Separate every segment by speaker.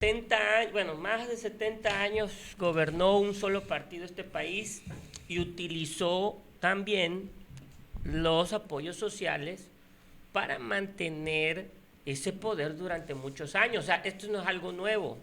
Speaker 1: 70 años, bueno, más de 70 años gobernó un solo partido este país y utilizó también los apoyos sociales para mantener ese poder durante muchos años. O sea, esto no es algo nuevo.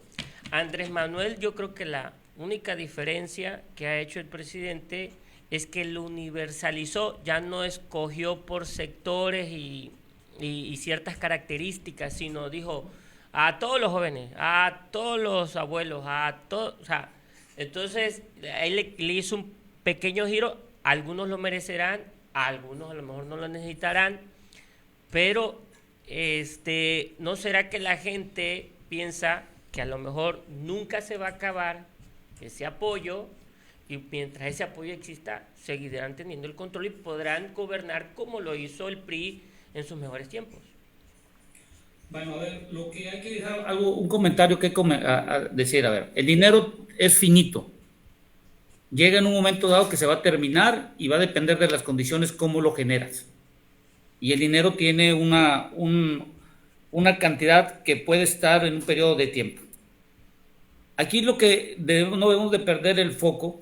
Speaker 1: Andrés Manuel, yo creo que la única diferencia que ha hecho el presidente es que lo universalizó, ya no escogió por sectores y ciertas características, sino dijo a todos los jóvenes, a todos los abuelos, a todos, o sea, entonces él le hizo un pequeño giro, algunos lo merecerán, algunos a lo mejor no lo necesitarán, pero ¿no será que la gente piensa que a lo mejor nunca se va a acabar ese apoyo y mientras ese apoyo exista seguirán teniendo el control y podrán gobernar como lo hizo el PRI en sus mejores tiempos?
Speaker 2: Bueno, a ver, lo que hay que dejar, un comentario que decir, a ver, el dinero es finito, llega en un momento dado que se va a terminar y va a depender de las condiciones cómo lo generas. Y el dinero tiene una cantidad que puede estar en un periodo de tiempo. Aquí lo que no debemos de perder el foco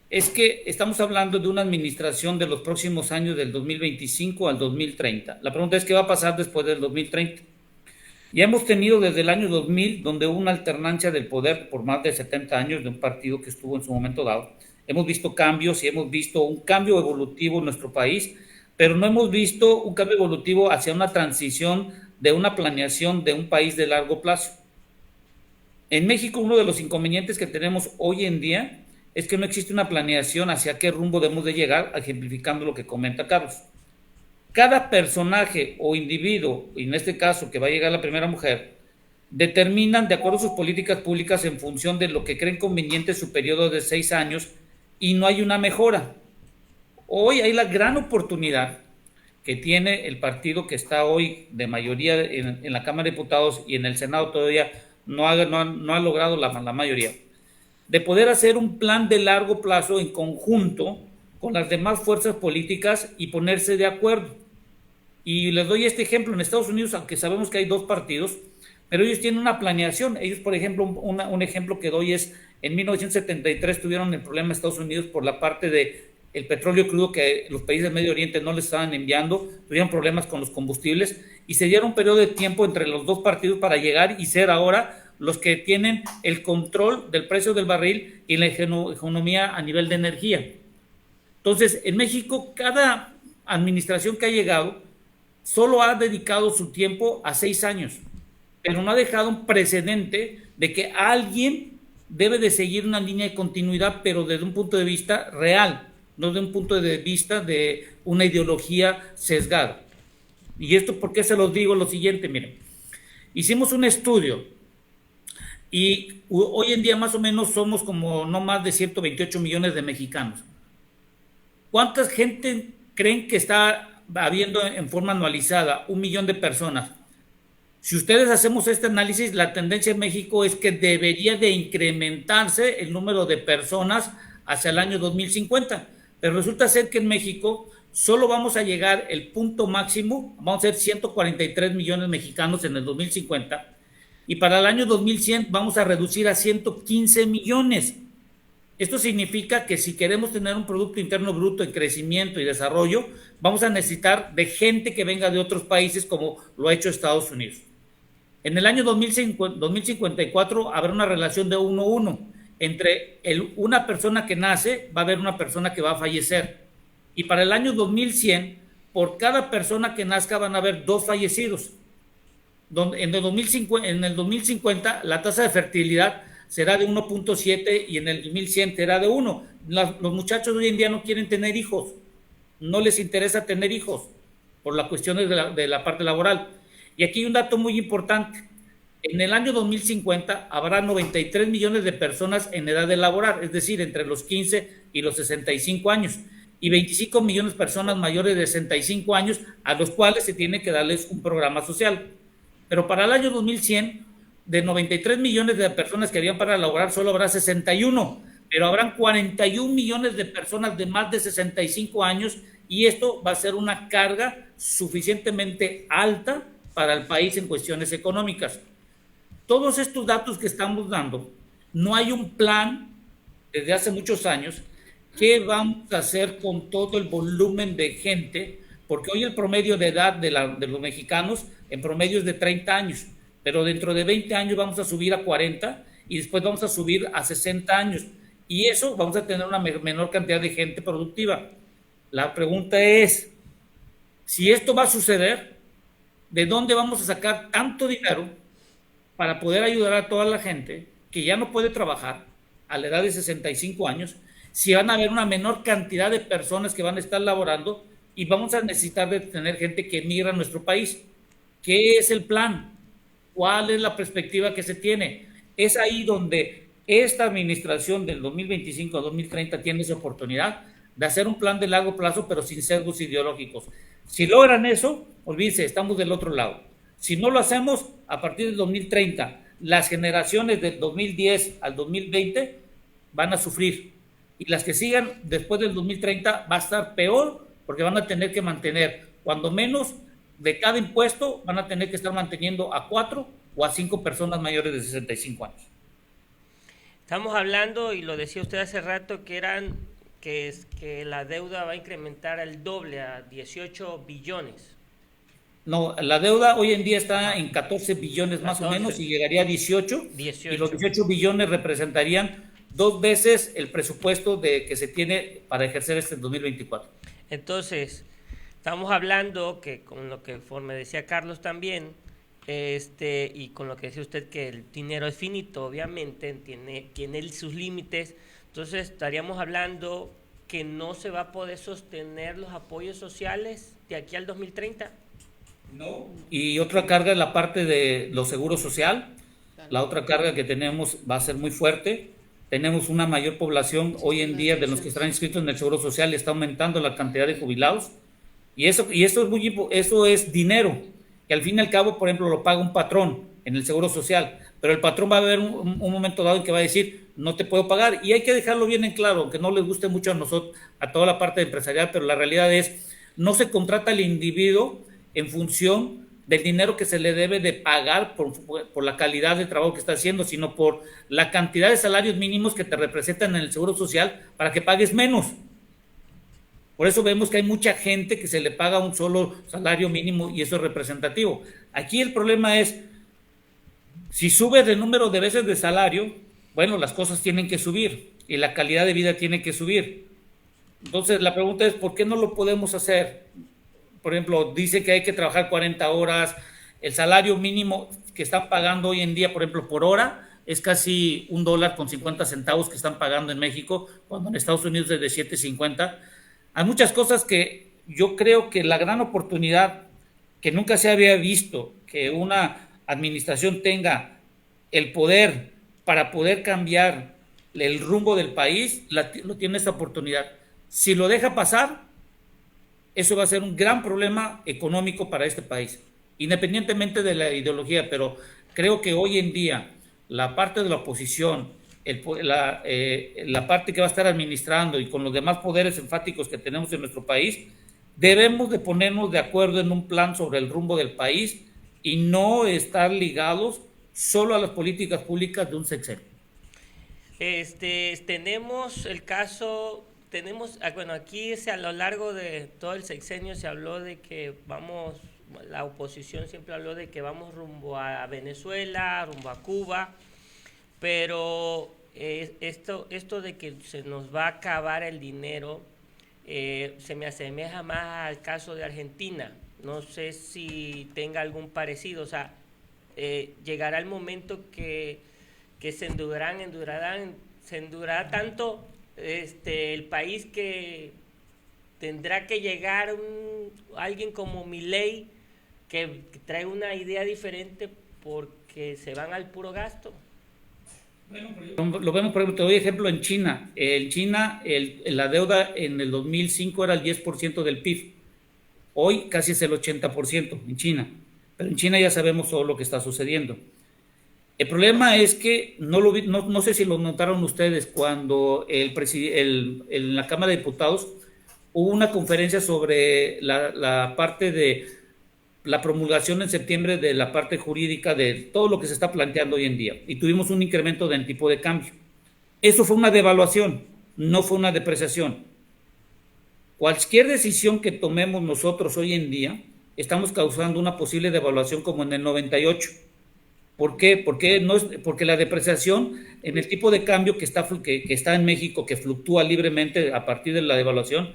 Speaker 2: es que estamos hablando de una administración de los próximos años del 2025 al 2030. La pregunta es qué va a pasar después del 2030. Ya hemos tenido desde el año 2000, donde hubo una alternancia del poder por más de 70 años de un partido que estuvo en su momento dado. Hemos visto cambios y hemos visto un cambio evolutivo en nuestro país, pero no hemos visto un cambio evolutivo hacia una transición de una planeación de un país de largo plazo. En México, uno de los inconvenientes que tenemos hoy en día es que no existe una planeación hacia qué rumbo debemos de llegar, ejemplificando lo que comenta Carlos. Cada personaje o individuo, en este caso que va a llegar la primera mujer, determinan de acuerdo a sus políticas públicas en función de lo que creen conveniente su periodo de 6 años y no hay una mejora. Hoy hay la gran oportunidad que tiene el partido que está hoy de mayoría en la Cámara de Diputados y en el Senado todavía no ha logrado la mayoría, de poder hacer un plan de largo plazo en conjunto con las demás fuerzas políticas y ponerse de acuerdo. Y les doy este ejemplo, en Estados Unidos, aunque sabemos que hay dos partidos, pero ellos tienen una planeación. Ellos, por ejemplo, un ejemplo que doy es, en 1973 tuvieron el problema en Estados Unidos por la parte de el petróleo crudo que los países del Medio Oriente no les estaban enviando, tuvieron problemas con los combustibles y se dieron un periodo de tiempo entre los dos partidos para llegar y ser ahora los que tienen el control del precio del barril y la economía a nivel de energía. Entonces, en México, cada administración que ha llegado solo ha dedicado su tiempo a 6 años, pero no ha dejado un precedente de que alguien debe de seguir una línea de continuidad, pero desde un punto de vista real, no desde un punto de vista de una ideología sesgada. Y esto, ¿por qué se los digo? Lo siguiente, miren, hicimos un estudio y hoy en día más o menos somos como no más de 128 millones de mexicanos. ¿Cuánta gente creen que está habiendo en forma anualizada? 1 millón de personas. Si ustedes hacemos este análisis, la tendencia en México es que debería de incrementarse el número de personas hacia el año 2050. Pero resulta ser que en México solo vamos a llegar el punto máximo, vamos a ser 143 millones mexicanos en el 2050, y para el año 2100 vamos a reducir a 115 millones. Esto significa que si queremos tener un Producto Interno Bruto en crecimiento y desarrollo, vamos a necesitar de gente que venga de otros países como lo ha hecho Estados Unidos. En el año 2054 habrá una relación de 1:1. Entre una persona que nace va a haber una persona que va a fallecer. Y para el año 2100, por cada persona que nazca van a haber 2 fallecidos. En el 2050 la tasa de fertilidad será de 1.7 y en el 2100 será de 1. Los muchachos hoy en día no quieren tener hijos, no les interesa tener hijos por las cuestiones de la parte laboral. Y aquí hay un dato muy importante. En el año 2050 habrá 93 millones de personas en edad de laborar, es decir, entre los 15 y los 65 años, y 25 millones de personas mayores de 65 años a los cuales se tiene que darles un programa social. Pero para el año 2100, de 93 millones de personas que habían para laborar, solo habrá 61, pero habrán 41 millones de personas de más de 65 años y esto va a ser una carga suficientemente alta para el país en cuestiones económicas. todos estos datos que estamos dando, no hay un plan desde hace muchos años. ¿Qué vamos a hacer con todo el volumen de gente? Porque hoy el promedio de edad de los mexicanos en promedio es de 30 años, pero dentro de 20 años vamos a subir a 40 y después vamos a subir a 60 años. Y eso vamos a tener una menor cantidad de gente productiva. La pregunta es, si esto va a suceder, ¿de dónde vamos a sacar tanto dinero para poder ayudar a toda la gente que ya no puede trabajar a la edad de 65 años? Si van a haber una menor cantidad de personas que van a estar laborando y vamos a necesitar de tener gente que emigra a nuestro país. ¿Qué es el plan? ¿Cuál es la perspectiva que se tiene? Es ahí donde esta administración del 2025 a 2030 tiene esa oportunidad de hacer un plan de largo plazo, pero sin sesgos ideológicos. Si logran eso, olvídense, estamos del otro lado. Si no lo hacemos, a partir del 2030, las generaciones del 2010 al 2020 van a sufrir. Y las que sigan después del 2030 va a estar peor, porque van a tener que mantener, cuando menos, de cada impuesto, van a tener que estar manteniendo a 4 o a 5 personas mayores de 65 años.
Speaker 1: Estamos hablando, y lo decía usted hace rato, que la deuda va a incrementar al doble, a 18 billones.
Speaker 2: No, la deuda hoy en día está en 14 billones más o menos y llegaría a 18. Y los 18 billones representarían 2 veces el presupuesto que se tiene para ejercer este 2024.
Speaker 1: Entonces, estamos hablando que, con lo que me decía Carlos también, y con lo que decía usted, que el dinero es finito, obviamente, tiene sus límites. Entonces, estaríamos hablando que no se va a poder sostener los apoyos sociales de aquí al 2030.
Speaker 2: No. Y otra carga es la parte de los seguros social. La otra carga que tenemos va a ser muy fuerte. Tenemos una mayor población hoy en día de los que están inscritos en el seguro social, está aumentando la cantidad de jubilados. Y eso es dinero que al fin y al cabo, por ejemplo, lo paga un patrón en el seguro social, pero el patrón va a haber un momento dado en que va a decir, no te puedo pagar, y hay que dejarlo bien en claro, aunque no les guste mucho a nosotros, a toda la parte empresarial, pero la realidad es, no se contrata al individuo en función del dinero que se le debe de pagar por la calidad de trabajo que está haciendo, sino por la cantidad de salarios mínimos que te representan en el seguro social para que pagues menos. Por eso vemos que hay mucha gente que se le paga un solo salario mínimo y eso es representativo. Aquí el problema es, si subes el número de veces de salario, bueno, las cosas tienen que subir y la calidad de vida tiene que subir. Entonces la pregunta es, ¿por qué no lo podemos hacer? Por ejemplo, dice que hay que trabajar 40 horas, el salario mínimo que están pagando hoy en día, por ejemplo, por hora, es casi $1.50 que están pagando en México, cuando en Estados Unidos es de 7.50. Hay muchas cosas que yo creo que la gran oportunidad que nunca se había visto, que una administración tenga el poder para poder cambiar el rumbo del país, lo tiene esta oportunidad. Si lo deja pasar, eso va a ser un gran problema económico para este país, independientemente de la ideología, pero creo que hoy en día la parte de la oposición, la parte que va a estar administrando y con los demás poderes enfáticos que tenemos en nuestro país, debemos de ponernos de acuerdo en un plan sobre el rumbo del país y no estar ligados solo a las políticas públicas de un sexenio.
Speaker 1: Tenemos el caso, bueno, aquí a lo largo de todo el sexenio se habló de que la oposición siempre habló de que vamos rumbo a Venezuela, rumbo a Cuba, pero esto de que se nos va a acabar el dinero se me asemeja más al caso de Argentina. No sé si tenga algún parecido, o sea, llegará el momento que se endurará tanto el país que tendrá que llegar alguien como Milei que trae una idea diferente porque se van al puro gasto.
Speaker 2: Bueno, lo vemos, por ejemplo, te doy ejemplo en China. En China, la deuda en el 2005 era el 10% del PIB. Hoy casi es el 80% en China. Pero en China ya sabemos todo lo que está sucediendo. El problema es que, no sé si lo notaron ustedes, cuando en la Cámara de Diputados hubo una conferencia sobre la parte de la promulgación en septiembre de la parte jurídica de todo lo que se está planteando hoy en día y tuvimos un incremento del tipo de cambio. Eso fue una devaluación, no fue una depreciación. Cualquier decisión que tomemos nosotros hoy en día, estamos causando una posible devaluación como en el 98. ¿Por qué? Porque la depreciación en el tipo de cambio que está en México, que fluctúa libremente a partir de la devaluación,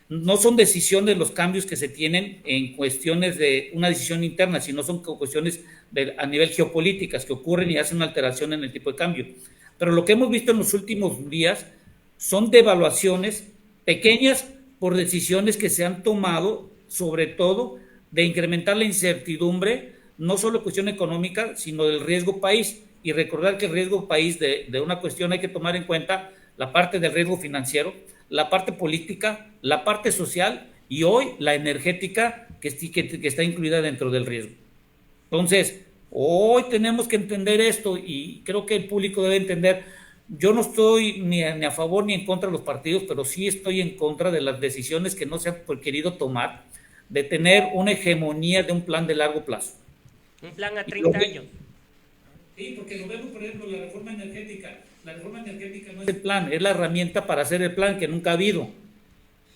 Speaker 2: no son decisiones los cambios que se tienen en cuestiones de una decisión interna, sino son cuestiones a nivel geopolíticas que ocurren y hacen una alteración en el tipo de cambio. Pero lo que hemos visto en los últimos días son devaluaciones pequeñas por decisiones que se han tomado, sobre todo de incrementar la incertidumbre, no solo cuestión económica, sino del riesgo país. Y recordar que el riesgo país de una cuestión hay que tomar en cuenta la parte del riesgo financiero, la parte política, la parte social y hoy la energética que está incluida dentro del riesgo. Entonces, hoy tenemos que entender esto y creo que el público debe entender. Yo no estoy ni a favor ni en contra de los partidos, pero sí estoy en contra de las decisiones que no se han querido tomar de tener una hegemonía de un plan de largo plazo.
Speaker 1: Un plan a 30 años.
Speaker 2: Sí, porque lo vemos, por ejemplo, la reforma energética. La reforma energética no es el plan, es la herramienta para hacer el plan que nunca ha habido.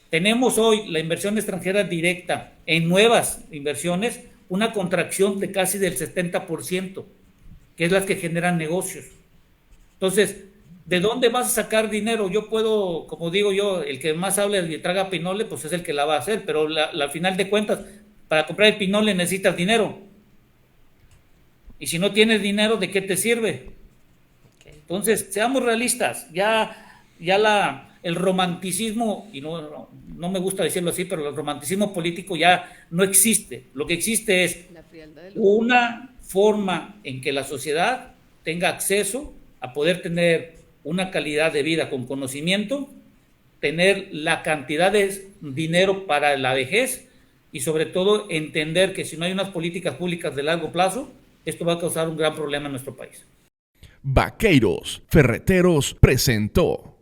Speaker 2: Tenemos hoy la inversión extranjera directa en nuevas inversiones, una contracción de casi del 70%, que es las que generan negocios. Entonces, ¿de dónde vas a sacar dinero? Yo puedo, como digo yo, el que más habla y traga pinole, pues es el que la va a hacer, pero al final de cuentas, para comprar el pinole necesitas dinero. Y si no tienes dinero, ¿de qué te sirve? Entonces, seamos realistas, el romanticismo, y no me gusta decirlo así, pero el romanticismo político ya no existe. Lo que existe es una forma en que la sociedad tenga acceso a poder tener una calidad de vida con conocimiento, tener la cantidad de dinero para la vejez y sobre todo entender que si no hay unas políticas públicas de largo plazo, esto va a causar un gran problema en nuestro país.
Speaker 3: Vaqueiros Ferreteros presentó.